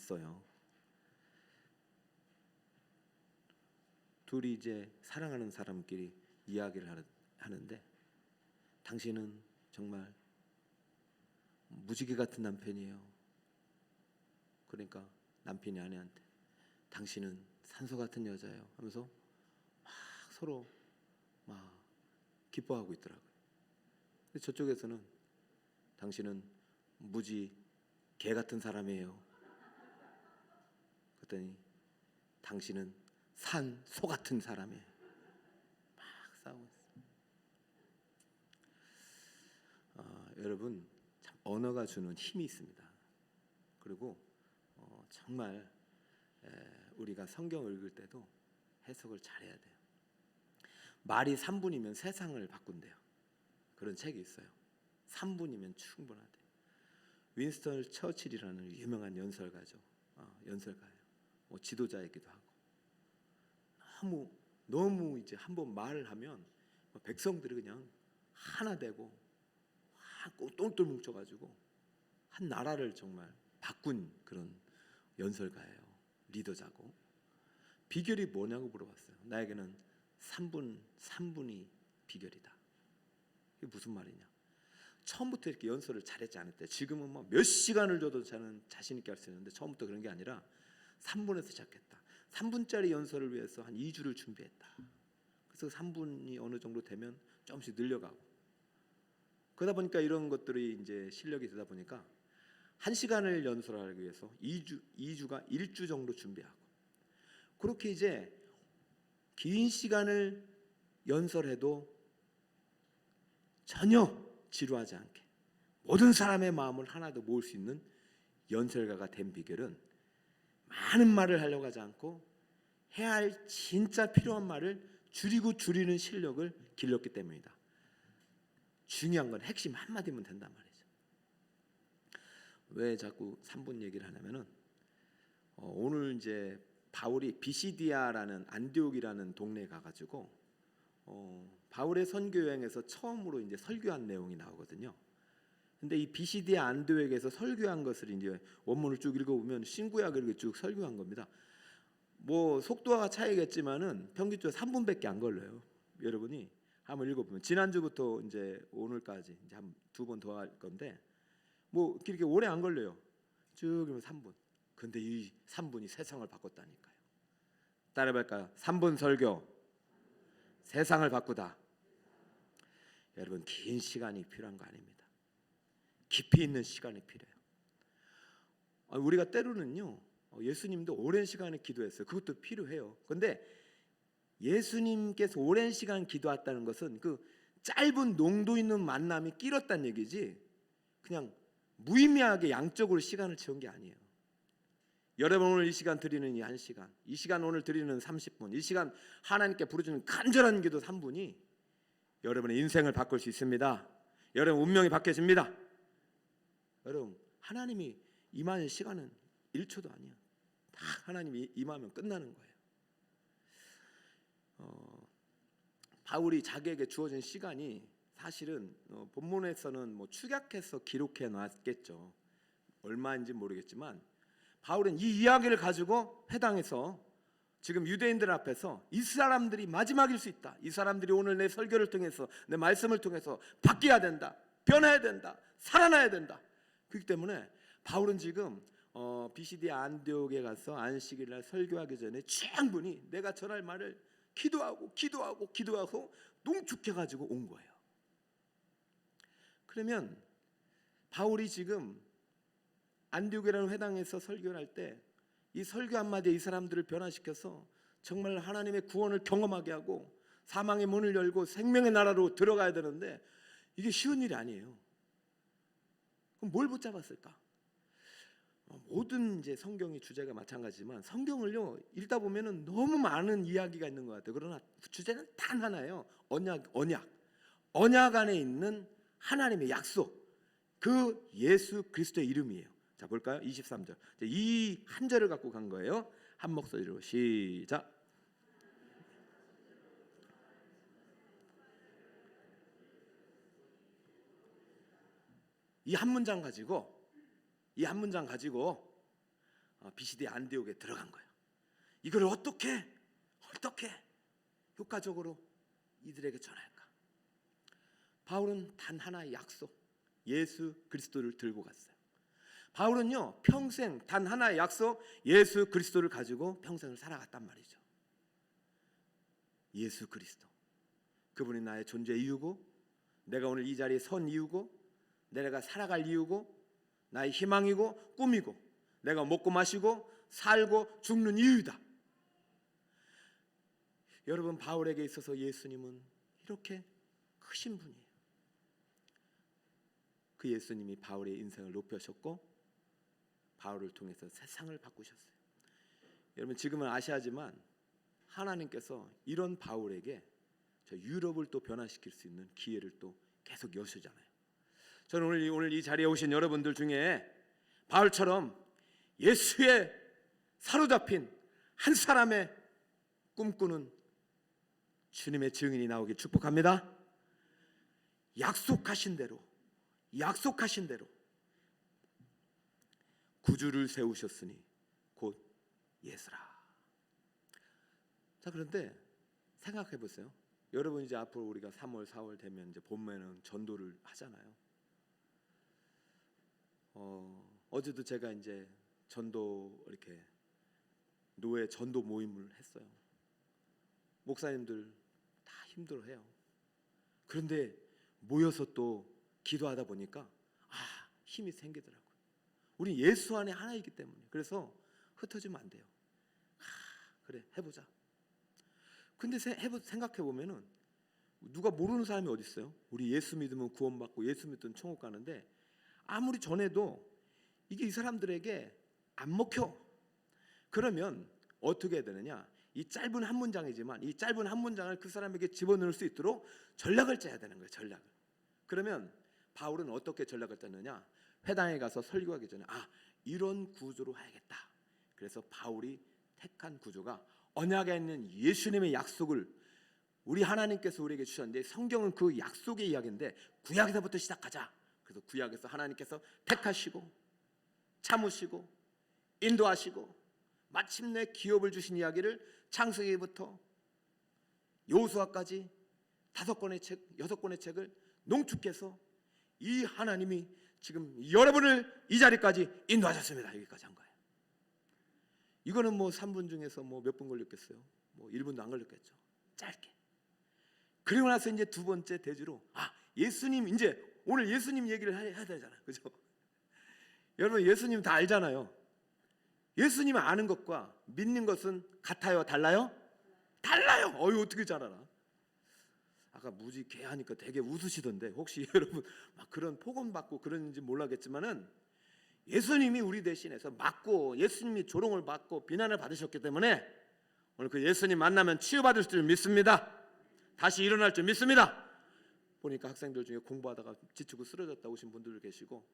있어요. 둘이 이제 사랑하는 사람끼리 이야기를 하는데 당신은 정말 무지개 같은 남편이에요. 그러니까 남편이 아내한테 당신은 산소 같은 여자예요 하면서 막 서로 막 기뻐하고 있더라고요. 근데 저쪽에서는 당신은 무지 개 같은 사람이에요. 그랬더니 당신은 산 소 같은 사람이에요. 막 싸우고 있어요. 여러분 참 언어가 주는 힘이 있습니다. 그리고 정말 우리가 성경을 읽을 때도 해석을 잘해야 돼요. 말이 3분이면 세상을 바꾼대요. 그런 책이 있어요. 3분이면 충분하대요. 윈스턴 처칠이라는 유명한 연설가죠. 연설가예요. 지도자이기도 하고 너무 이제 한번 말을 하면 백성들이 그냥 하나 되고 똘똘 뭉쳐가지고 한 나라를 정말 바꾼 그런 연설가예요. 리더자고. 비결이 뭐냐고 물어봤어요. 나에게는 3분이 비결이다. 이게 무슨 말이냐? 처음부터 이렇게 연설을 잘했지 않았대. 지금은 뭐 몇 시간을 줘도 저는 자신 있게 할 수 있는데 처음부터 그런 게 아니라 3분에서 시작했다. 3분짜리 연설을 위해서 한 2주를 준비했다. 그래서 3분이 어느 정도 되면 조금씩 늘려가고 그러다 보니까 이런 것들이 이제 실력이 되다 보니까 1시간을 연설하기 위해서 2주가 1주 정도 준비하고 그렇게 이제 긴 시간을 연설해도 전혀 지루하지 않게 모든 사람의 마음을 하나도 모을 수 있는 연설가가 된 비결은 많은 말을 하려고 하지 않고 해야 할 진짜 필요한 말을 줄이는 실력을 길렀기 때문이다. 중요한 건 핵심 한마디면 된단 말이죠. 왜 자꾸 3분 얘기를 하냐면은 오늘 이제 바울이 비시디아라는 안디옥이라는 동네에 가가지고 바울의 선교 여행에서 처음으로 이제 설교한 내용이 나오거든요. 근데 이 비시디아 안디옥에서 설교한 것을 이제 원문을 쭉 읽어보면 신구약을 이렇게 쭉 설교한 겁니다. 뭐 속도가 차이겠지만은 평균적으로 3분밖에 안 걸려요. 여러분이 한번 읽어보면 지난주부터 이제 오늘까지 이제 한 2번 더 할 건데 뭐 그렇게 오래 안 걸려요. 쭉 그러면 3분. 근데 이 3분이 세상을 바꿨다니까요. 따라해볼까요? 3분 설교 세상을 바꾸다. 여러분 긴 시간이 필요한 거 아닙니다. 깊이 있는 시간이 필요해요. 우리가 때로는요 예수님도 오랜 시간을 기도했어요. 그것도 필요해요. 그런데 예수님께서 오랜 시간 기도했다는 것은 그 짧은 농도 있는 만남이 길었다는 얘기지 그냥 무의미하게 양적으로 시간을 채운 게 아니에요. 여러분 오늘 이 시간 드리는 이 1시간, 이 시간 오늘 드리는 30분, 이 시간 하나님께 부르주는 간절한 기도 3분이 여러분의 인생을 바꿀 수 있습니다. 여러분 운명이 바뀌어집니다. 여러분 하나님이 임하는 시간은 1초도 아니야. 다 하나님이 임하면 끝나는 거예요. 바울이 자기에게 주어진 시간이 사실은 본문에서는 뭐 축약해서 기록해 놨겠죠. 얼마인지 모르겠지만 바울은 이 이야기를 가지고 회당에서 지금 유대인들 앞에서 이 사람들이 마지막일 수 있다. 이 사람들이 오늘 내 설교를 통해서 내 말씀을 통해서 바뀌어야 된다. 변해야 된다. 살아나야 된다. 그렇기 때문에 바울은 지금 비시디아 안디옥에 가서 안식일 날 설교하기 전에 충분히 내가 전할 말을 기도하고 농축해가지고 온 거예요. 그러면 바울이 지금 안디옥이라는 회당에서 설교를 할 때 이 설교 한마디에 이 사람들을 변화시켜서 정말 하나님의 구원을 경험하게 하고 사망의 문을 열고 생명의 나라로 들어가야 되는데 이게 쉬운 일이 아니에요. 그럼 뭘 붙잡았을까? 모든 이제 성경의 주제가 마찬가지지만 성경을요 읽다 보면은 너무 많은 이야기가 있는 것 같아요. 그러나 주제는 단 하나예요. 언약 안에 있는 하나님의 약속, 그 예수 그리스도의 이름이에요. 자 볼까요? 23절. 이 한 절을 갖고 간 거예요. 한 목소리로 시작. 이 한 문장 가지고 비시디 안디옥에 들어간 거예요. 이걸 어떻게 효과적으로 이들에게 전할까? 바울은 단 하나의 약속, 예수 그리스도를 들고 갔어요. 바울은요 평생 단 하나의 약속, 예수 그리스도를 가지고 평생을 살아갔단 말이죠. 예수 그리스도, 그분이 나의 존재 이유고, 내가 오늘 이 자리에 선 이유고, 내가 살아갈 이유고, 나의 희망이고 꿈이고, 내가 먹고 마시고 살고 죽는 이유이다. 여러분, 바울에게 있어서 예수님은 이렇게 크신 분이에요. 그 예수님이 바울의 인생을 높여셨고 바울을 통해서 세상을 바꾸셨어요. 여러분, 지금은 아시아지만 하나님께서 이런 바울에게 저 유럽을 또 변화시킬 수 있는 기회를 또 계속 여시잖아요. 저는 오늘 이 자리에 오신 여러분들 중에 바울처럼 예수에 사로잡힌 한 사람의 꿈꾸는 주님의 증인이 나오길 축복합니다. 약속하신 대로 구주를 세우셨으니 곧 예수라. 자, 그런데 생각해 보세요. 여러분, 이제 앞으로 우리가 3월 4월 되면 이제 봄에는 전도를 하잖아요. 어제도 제가 이제 전도 이렇게 노예 전도 모임을 했어요. 목사님들 다 힘들어해요. 그런데 모여서 또 기도하다 보니까 힘이 생기더라고요. 우리 예수 안에 하나이기 때문에. 그래서 흩어지면 안 돼요. 그래, 해보자. 근데 생각해 보면은 누가 모르는 사람이 어디 있어요? 우리 예수 믿으면 구원받고 예수 믿으면 천국 가는데 아무리 전해도 이게 이 사람들에게 안 먹혀. 그러면 어떻게 해야 되느냐? 이 짧은 한 문장이지만 이 짧은 한 문장을 그 사람에게 집어넣을 수 있도록 전략을 짜야 되는 거예요. 전략을. 그러면 바울은 어떻게 전략을 짰느냐? 회당에 가서 설교하기 전에 이런 구조로 해야겠다. 그래서 바울이 택한 구조가 언약에 있는 예수님의 약속을 우리 하나님께서 우리에게 주셨는데, 성경은 그 약속의 이야기인데 구약에서부터 시작하자. 그래서 구약에서 하나님께서 택하시고 참으시고 인도하시고 마침내 기업을 주신 이야기를 창세기부터 여호수아까지 6권의 책을 농축해서 이 하나님이 지금 여러분을 이 자리까지 인도하셨습니다. 여기까지 한 거예요. 이거는 뭐 3분 중에서 뭐 몇 분 걸렸겠어요? 뭐 1분도 안 걸렸겠죠. 짧게. 그리고 나서 이제 두 번째 대주로 예수님, 이제 오늘 예수님 얘기를 해야 되잖아요. 그죠? 여러분, 예수님 다 알잖아요. 예수님 아는 것과 믿는 것은 같아요? 달라요? 달라요. 어떻게 잘 알아? 아까 무지개 하니까 되게 웃으시던데 혹시 여러분 막 그런 폭언 받고 그런지 몰라겠지만은 예수님이 우리 대신해서 맞고 예수님이 조롱을 받고 비난을 받으셨기 때문에 오늘 그 예수님 만나면 치유받을 줄 믿습니다. 다시 일어날 줄 믿습니다. 보니까 학생들 중에 공부하다가 지치고 쓰러졌다 오신 분들 계시고,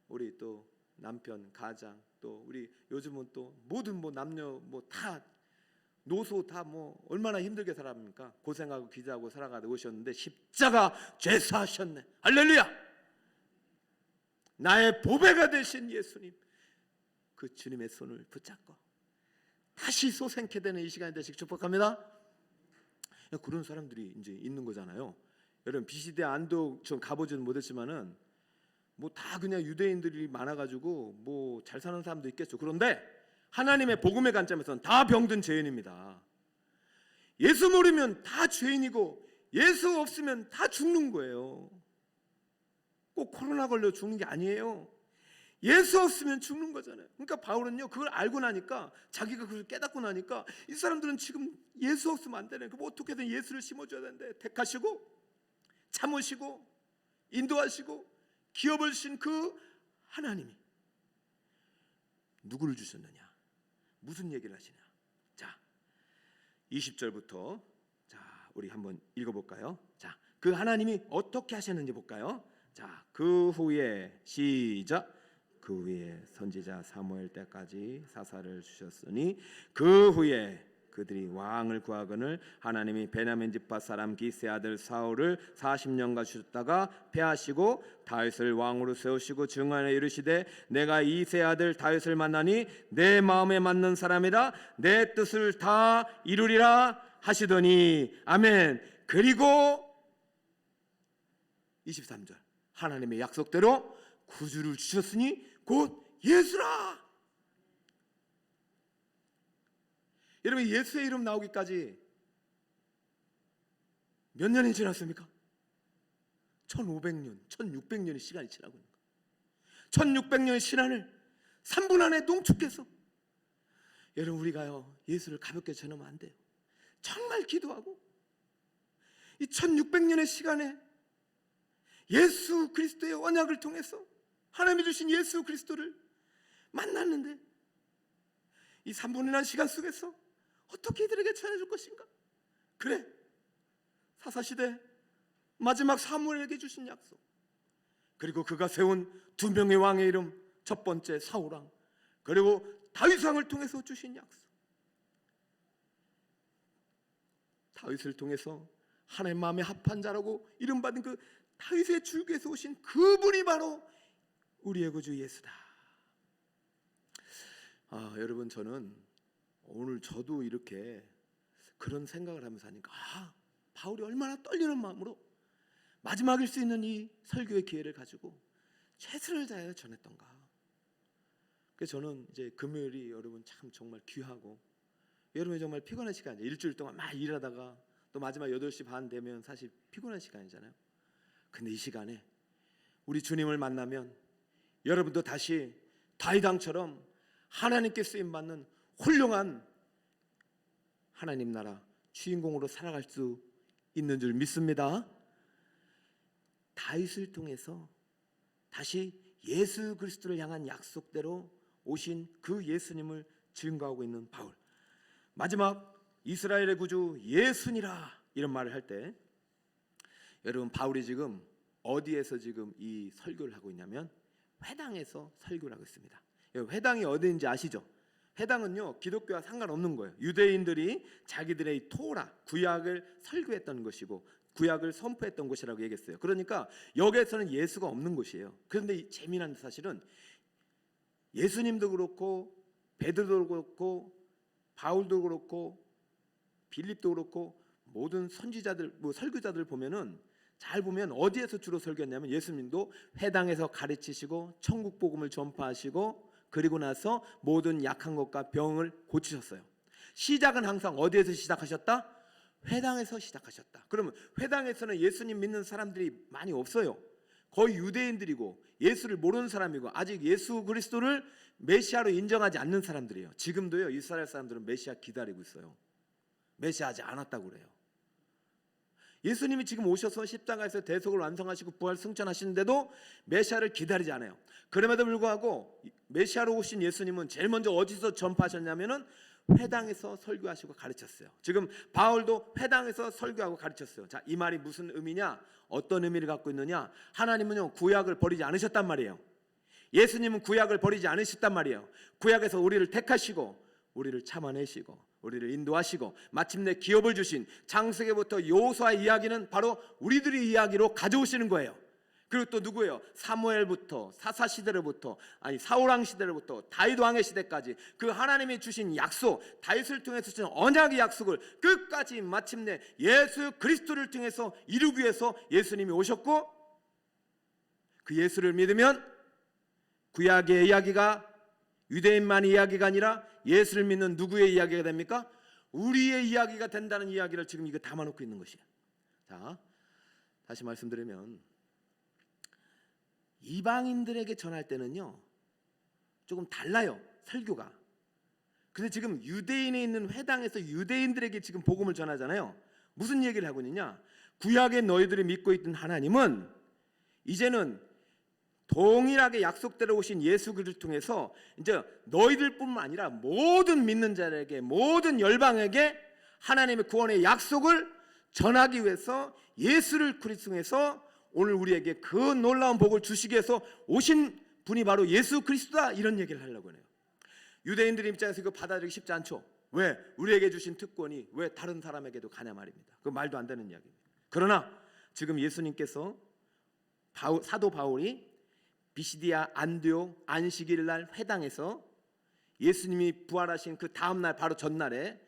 우리 또 남편, 가장, 또 우리 요즘은 또 모든 뭐 남녀 뭐 다 노소 다 뭐 얼마나 힘들게 살아갑니까? 고생하고 기자하고 살아가다 오셨는데 십자가 죄사하셨네. 할렐루야. 나의 보배가 되신 예수님, 그 주님의 손을 붙잡고 다시 소생케 되는 이 시간이 되시길 축복합니다. 그런 사람들이 이제 있는 거잖아요. 여러분, 비시대 안도 좀 가보지는 못했지만은 뭐 다 그냥 유대인들이 많아가지고 뭐 잘 사는 사람도 있겠죠. 그런데 하나님의 복음의 관점에서는 다 병든 죄인입니다. 예수 모르면 다 죄인이고 예수 없으면 다 죽는 거예요. 꼭 코로나 걸려 죽는 게 아니에요. 예수 없으면 죽는 거잖아요. 그러니까 바울은요 그걸 알고 나니까, 자기가 그걸 깨닫고 나니까 이 사람들은 지금 예수 없으면 안 되네. 그럼 어떻게든 예수를 심어줘야 되는데 택하시고 참으시고 인도하시고 기업을 주신 그 하나님이 누구를 주셨느냐? 무슨 얘기를 하시냐? 자, 20절부터 우리 한번 읽어볼까요? 자, 그 하나님이 어떻게 하셨는지 볼까요? 자, 그 후에 시작. 그 후에 선지자 사무엘 때까지 사사를 주셨으니 그 후에 그들이 왕을 구하거늘 하나님이 베냐민 지파 사람 기스의 아들 사울을 40년간 주셨다가 패하시고 다윗을 왕으로 세우시고 증언에 이르시되 내가 이새의 아들 다윗을 만나니 내 마음에 맞는 사람이라 내 뜻을 다 이루리라 하시더니 아멘. 그리고 23절 하나님의 약속대로 구주를 주셨으니 곧 예수라. 여러분, 예수의 이름 나오기까지 몇 년이 지났습니까? 1500년, 1600년의 시간이 지나고 있는 거예요. 1600년의 시간을 3분 안에 농축해서 여러분, 우리가요 예수를 가볍게 전하면 안 돼요. 정말 기도하고 이 1600년의 시간에 예수 그리스도의 언약을 통해서 하나님이 주신 예수 그리스도를 만났는데 이 3분이라는 시간 속에서 어떻게 이들에게 전해줄 것인가? 그래, 사사시대 마지막 사무엘에게 주신 약속, 그리고 그가 세운 2명의 왕의 이름, 첫 번째 사울왕, 그리고 다윗왕을 통해서 주신 약속, 다윗을 통해서 하나님 마음에 합한 자라고 이름받은 그 다윗의 줄기에서 오신 그분이 바로 우리의 구주 예수다. 여러분, 저는 오늘 저도 이렇게 그런 생각을 하면서 하니까 바울이 얼마나 떨리는 마음으로 마지막일 수 있는 이 설교의 기회를 가지고 최선을 다해 전했던가. 그래서 저는 이제 금요일이 여러분 참 정말 귀하고, 여러분이 정말 피곤한 시간이에요. 일주일 동안 막 일하다가 또 마지막 8시 반 되면 사실 피곤한 시간이잖아요. 근데 이 시간에 우리 주님을 만나면 여러분도 다시 다윗왕처럼 하나님께 쓰임받는 훌륭한 하나님 나라 주인공으로 살아갈 수 있는 줄 믿습니다. 다윗을 통해서 다시 예수 그리스도를 향한 약속대로 오신 그 예수님을 증거하고 있는 바울. 마지막 이스라엘의 구주 예수니라 이런 말을 할 때 여러분, 바울이 지금 어디에서 지금 이 설교를 하고 있냐면 회당에서 설교를 하고 있습니다. 회당이 어디인지 아시죠? 회당은요 기독교와 상관없는 거예요. 유대인들이 자기들의 토라 구약을 설교했던 것이고 구약을 선포했던 곳이라고 얘기했어요. 그러니까 여기에서는 예수가 없는 곳이에요. 그런데 재미난 사실은 예수님도 그렇고 베드로도 그렇고 바울도 그렇고 빌립도 그렇고 모든 선지자들, 설교자들 보면은 잘 보면 어디에서 주로 설교했냐면 예수님도 회당에서 가르치시고 천국 복음을 전파하시고 그리고 나서 모든 약한 것과 병을 고치셨어요. 시작은 항상 어디에서 시작하셨다? 회당에서 시작하셨다. 그러면 회당에서는 예수님 믿는 사람들이 많이 없어요. 거의 유대인들이고 예수를 모르는 사람이고 아직 예수 그리스도를 메시아로 인정하지 않는 사람들이에요. 지금도요 이스라엘 사람들은 메시아 기다리고 있어요. 메시아하지 않았다고 그래요. 예수님이 지금 오셔서 십자가에서 대속을 완성하시고 부활 승천하시는데도 메시아를 기다리지 않아요. 그럼에도 불구하고 메시아로 오신 예수님은 제일 먼저 어디서 전파하셨냐면은 회당에서 설교하시고 가르쳤어요. 지금 바울도 회당에서 설교하고 가르쳤어요. 자, 이 말이 무슨 의미냐? 어떤 의미를 갖고 있느냐? 하나님은요 구약을 버리지 않으셨단 말이에요. 예수님은 구약을 버리지 않으셨단 말이에요. 구약에서 우리를 택하시고 우리를 참아내시고 우리를 인도하시고 마침내 기업을 주신 창세기부터 여호수아의 이야기는 바로 우리들의 이야기로 가져오시는 거예요. 그리고 또 누구예요? 사무엘부터 사사 시대로부터 사울왕 시대로부터 다윗 왕의 시대까지 그 하나님이 주신 약속, 다윗을 통해서 주신 언약의 약속을 끝까지 마침내 예수 그리스도를 통해서 이루기 위해서 예수님이 오셨고, 그 예수를 믿으면 구약의 이야기가 유대인만의 이야기가 아니라 예수를 믿는 누구의 이야기가 됩니까? 우리의 이야기가 된다는 이야기를 지금 이거 담아놓고 있는 것이에요. 자, 다시 말씀드리면 이방인들에게 전할 때는요 조금 달라요, 설교가. 근데 지금 유대인에 있는 회당에서 유대인들에게 지금 복음을 전하잖아요. 무슨 얘기를 하고 있느냐? 구약의 너희들이 믿고 있던 하나님은 이제는 동일하게 약속대로 오신 예수 그리스도를 통해서 이제 너희들뿐만 아니라 모든 믿는 자에게, 모든 열방에게 하나님의 구원의 약속을 전하기 위해서 예수를 그리스도 통해서 오늘 우리에게 그 놀라운 복을 주시기 위해서 오신 분이 바로 예수 그리스도다, 이런 얘기를 하려고 해요. 유대인들 입장에서 이거 받아들이기 쉽지 않죠. 왜 우리에게 주신 특권이 왜 다른 사람에게도 가냐 말입니다. 그 말도 안 되는 이야기입니다. 그러나 지금 예수님께서 사도 바울이 비시디아 안디옥 안식일 날 회당에서 예수님이 부활하신 그 다음 날 바로 전날에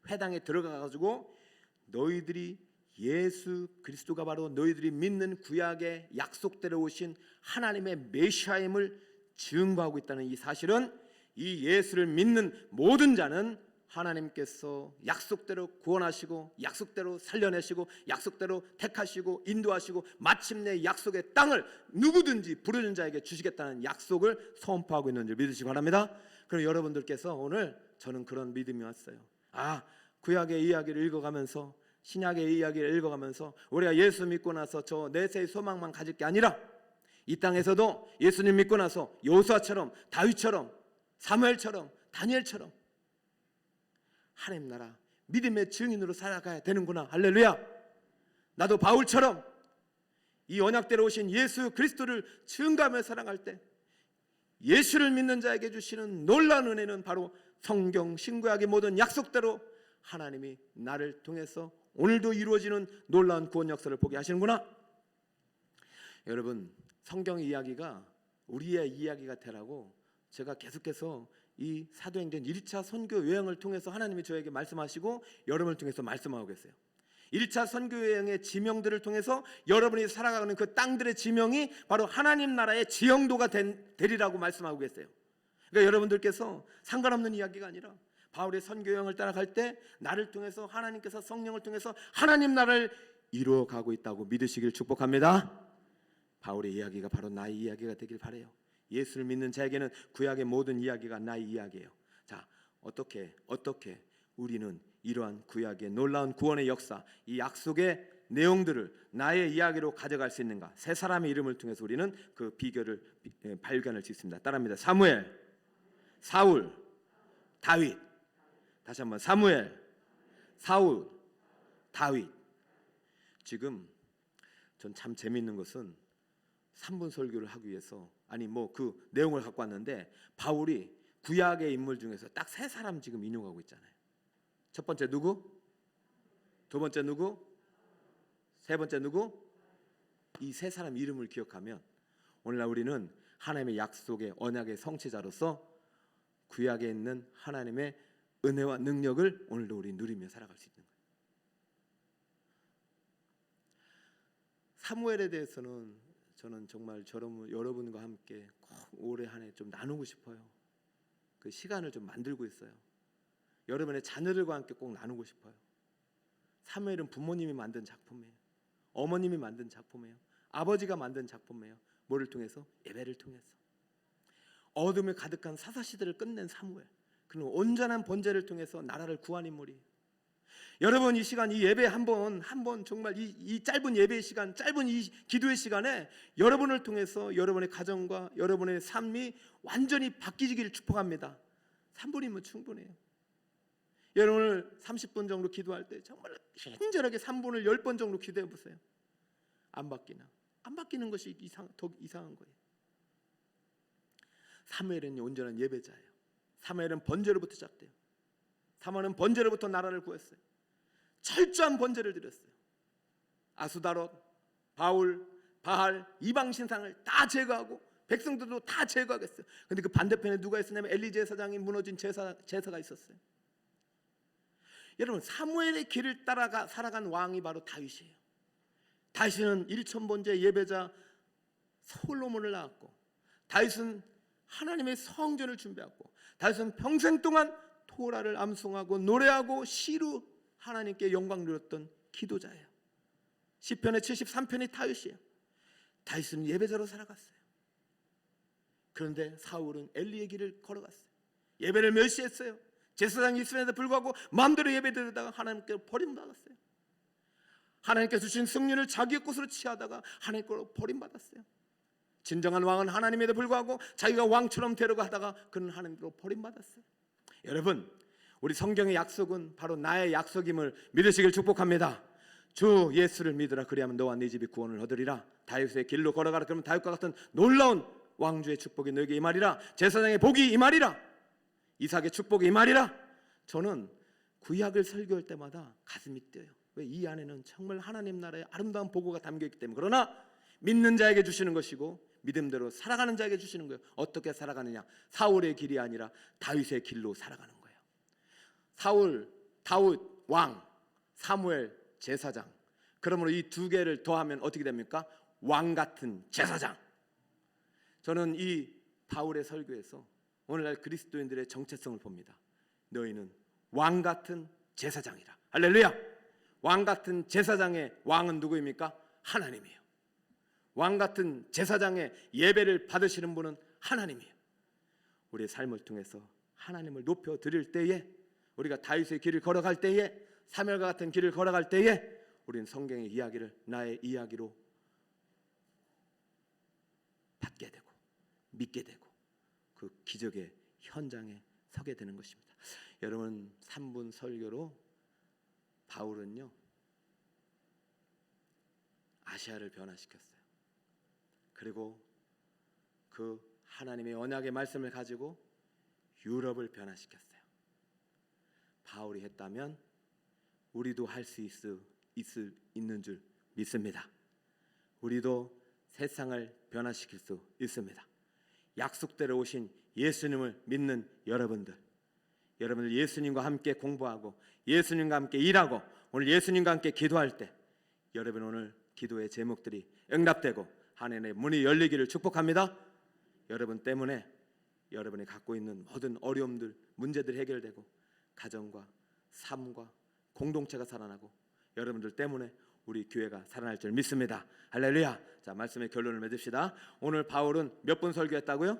회당에 들어가 가지고 너희들이 예수 그리스도가 바로 너희들이 믿는 구약의 약속대로 오신 하나님의 메시아임을 증거하고 있다는 이 사실은 이 예수를 믿는 모든 자는 하나님께서 약속대로 구원하시고 약속대로 살려내시고 약속대로 택하시고 인도하시고 마침내 약속의 땅을 누구든지 부르는 자에게 주시겠다는 약속을 선포하고 있는 줄 믿으시기 바랍니다. 그럼 여러분들께서 오늘 저는 그런 믿음이 왔어요. 구약의 이야기를 읽어가면서 신약의 이야기를 읽어가면서 우리가 예수 믿고 나서 저 내세의 소망만 가질 게 아니라 이 땅에서도 예수님 믿고 나서 여호수아처럼 다윗처럼 사무엘처럼 다니엘처럼 하나님 나라 믿음의 증인으로 살아가야 되는구나. 할렐루야. 나도 바울처럼 이 언약대로 오신 예수 그리스도를 증거하며 살아갈 때 예수를 믿는 자에게 주시는 놀라운 은혜는 바로 성경 신구약의 모든 약속대로 하나님이 나를 통해서 오늘도 이루어지는 놀라운 구원 역사를 보게 하시는구나. 여러분, 성경 이야기가 우리의 이야기가 되라고 제가 계속해서 이 사도행전 1차 선교 여행을 통해서 하나님이 저에게 말씀하시고 여러분을 통해서 말씀하고 계세요. 1차 선교 여행의 지명들을 통해서 여러분이 살아가는 그 땅들의 지명이 바로 하나님 나라의 지형도가 되리라고 말씀하고 계세요. 그러니까 여러분들께서 상관없는 이야기가 아니라 바울의 선교 여행을 따라갈 때 나를 통해서 하나님께서 성령을 통해서 하나님 나라를 이루어가고 있다고 믿으시길 축복합니다. 바울의 이야기가 바로 나의 이야기가 되길 바라요. 예수를 믿는 자에게는 구약의 모든 이야기가 나의 이야기예요. 자, 어떻게 우리는 이러한 구약의 놀라운 구원의 역사, 이 약속의 내용들을 나의 이야기로 가져갈 수 있는가? 세 사람의 이름을 통해서 우리는 그 비결을 발견할 수 있습니다. 따라합니다. 사무엘, 사울, 다윗. 다시 한번 사무엘, 사울, 다윗. 지금 전 참 재미있는 것은 3분 설교를 하기 위해서 그 내용을 갖고 왔는데 바울이 구약의 인물 중에서 딱 세 사람 지금 인용하고 있잖아요. 첫 번째 누구? 두 번째 누구? 세 번째 누구? 이 세 사람 이름을 기억하면 오늘날 우리는 하나님의 약속의 언약의 성취자로서 구약에 있는 하나님의 은혜와 능력을 오늘도 우리 누리며 살아갈 수 있는 거예요. 사무엘에 대해서는 저는 정말 여러분과 함께 꼭 올해 한 해 좀 나누고 싶어요. 그 시간을 좀 만들고 있어요. 여러분의 자녀들과 함께 꼭 나누고 싶어요. 사무엘은 부모님이 만든 작품이에요. 어머님이 만든 작품이에요. 아버지가 만든 작품이에요. 뭐를 통해서? 예배를 통해서. 어둠에 가득한 사사시대를 끝낸 사무엘, 그는 온전한 번제를 통해서 나라를 구한 인물이에요. 여러분, 이 시간 이 예배 한번 정말 이 짧은 예배의 시간, 짧은 이 기도의 시간에 여러분을 통해서 여러분의 가정과 여러분의 삶이 완전히 바뀌기를 축복합니다. 3분이면 충분해요. 여러분을 30분 정도 기도할 때 정말 친절하게 3분을 10번 정도 기도해 보세요. 안 바뀌는 것이 더 이상한 거예요. 사무엘은 온전한 예배자예요. 사무엘은 번제로부터 시작돼요. 사무엘은 번제로부터 나라를 구했어요. 철저한 번제를 드렸어요. 아수다롯, 바울, 바알, 이방 신상을 다 제거하고 백성들도 다 제거하겠어요. 근데 그 반대편에 누가 있었냐면 엘리 제사장이 무너진 제사가 있었어요. 여러분, 사무엘의 길을 따라가 살아간 왕이 바로 다윗이에요. 다윗은 일천번제 예배자 솔로몬을 낳았고, 다윗은 하나님의 성전을 준비했고, 다윗은 평생 동안 토라를 암송하고 노래하고 시로 하나님께 영광 누렸던 기도자예요. 시편의 73편이 다윗이에요. 다윗은 예배자로 살아갔어요. 그런데 사울은 엘리의 길을 걸어갔어요. 예배를 멸시했어요. 제사장이 있음에도 불구하고 마음대로 예배드리다가 하나님께 버림받았어요. 하나님께 주신 승리를 자기의 것으로 취하다가 하나님 거로 버림받았어요. 진정한 왕은 하나님에도 불구하고 자기가 왕처럼 데려가다가 그는 하나님으로 버림받았어요. 여러분, 우리 성경의 약속은 바로 나의 약속임을 믿으시길 축복합니다. 주 예수를 믿으라, 그리하면 너와 네 집이 구원을 얻으리라. 다윗의 길로 걸어가라, 그러면 다윗과 같은 놀라운 왕주의 축복이 너에게 임하리라. 제사장의 복이 임하리라. 이삭의 축복이 임하리라. 저는 구약을 설교할 때마다 가슴이 뛰어요. 왜? 이 안에는 정말 하나님 나라의 아름다운 보고가 담겨 있기 때문에. 그러나 믿는 자에게 주시는 것이고 믿음대로 살아가는 자에게 주시는 거예요. 어떻게 살아가느냐? 사울의 길이 아니라 다윗의 길로 살아가는 거예요. 사울, 다윗 왕, 사무엘 제사장. 그러므로 이 두 개를 더하면 어떻게 됩니까? 왕 같은 제사장. 저는 이 바울의 설교에서 오늘날 그리스도인들의 정체성을 봅니다. 너희는 왕 같은 제사장이라. 할렐루야. 왕 같은 제사장의 왕은 누구입니까? 하나님이에요. 왕 같은 제사장의 예배를 받으시는 분은 하나님이에요. 우리의 삶을 통해서 하나님을 높여 드릴 때에, 우리가 다윗의 길을 걸어갈 때에, 사무엘과 같은 길을 걸어갈 때에 우리는 성경의 이야기를 나의 이야기로 받게 되고 믿게 되고 그 기적의 현장에 서게 되는 것입니다. 여러분, 3분 설교로 바울은요 아시아를 변화시켰어요. 그리고 그 하나님의 언약의 말씀을 가지고 유럽을 변화시켰어요. 바울이 했다면 우리도 할 수 있는 줄 믿습니다. 우리도 세상을 변화시킬 수 있습니다. 약속대로 오신 예수님을 믿는 여러분들 예수님과 함께 공부하고 예수님과 함께 일하고 오늘 예수님과 함께 기도할 때 여러분 오늘 기도의 제목들이 응답되고 하나님의 문이 열리기를 축복합니다. 여러분 때문에 여러분이 갖고 있는 모든 어려움들, 문제들 해결되고 가정과 삶과 공동체가 살아나고 여러분들 때문에 우리 교회가 살아날 줄 믿습니다. 할렐루야. 자, 말씀의 결론을 맺읍시다. 오늘 바울은 몇 분 설교했다고요?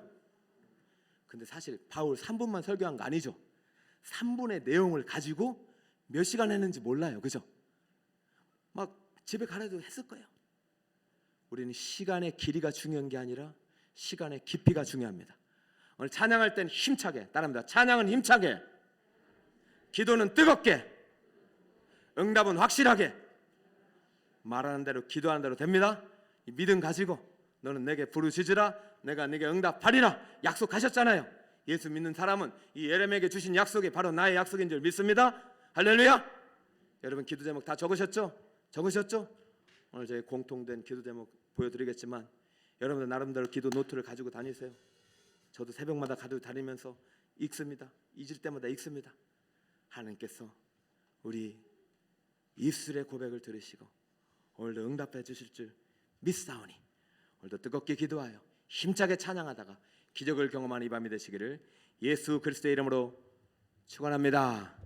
근데 사실 바울 3분만 설교한 거 아니죠? 3분의 내용을 가지고 몇 시간 했는지 몰라요. 그죠? 막 집에 가라도 했을 거예요. 우리는 시간의 길이가 중요한 게 아니라 시간의 깊이가 중요합니다. 오늘 찬양할 땐 힘차게 따라합니다. 찬양은 힘차게, 기도는 뜨겁게, 응답은 확실하게. 말하는 대로 기도하는 대로 됩니다. 이 믿음 가지고 너는 내게 부르짖으라 내가 네게 응답하리라 약속하셨잖아요. 예수 믿는 사람은 이 예레미야에게 주신 약속이 바로 나의 약속인 줄 믿습니다. 할렐루야. 여러분 기도 제목 다 적으셨죠? 오늘 저희 공통된 기도 제목 보여드리겠지만 여러분들 나름대로 기도 노트를 가지고 다니세요. 저도 새벽마다 가지고 다니면서 읽습니다. 잊을 때마다 읽습니다. 하나님께서 우리 입술의 고백을 들으시고 오늘도 응답해 주실 줄 믿사오니 오늘도 뜨겁게 기도하여 힘차게 찬양하다가 기적을 경험하는 이 밤이 되시기를 예수 그리스도의 이름으로 축원합니다.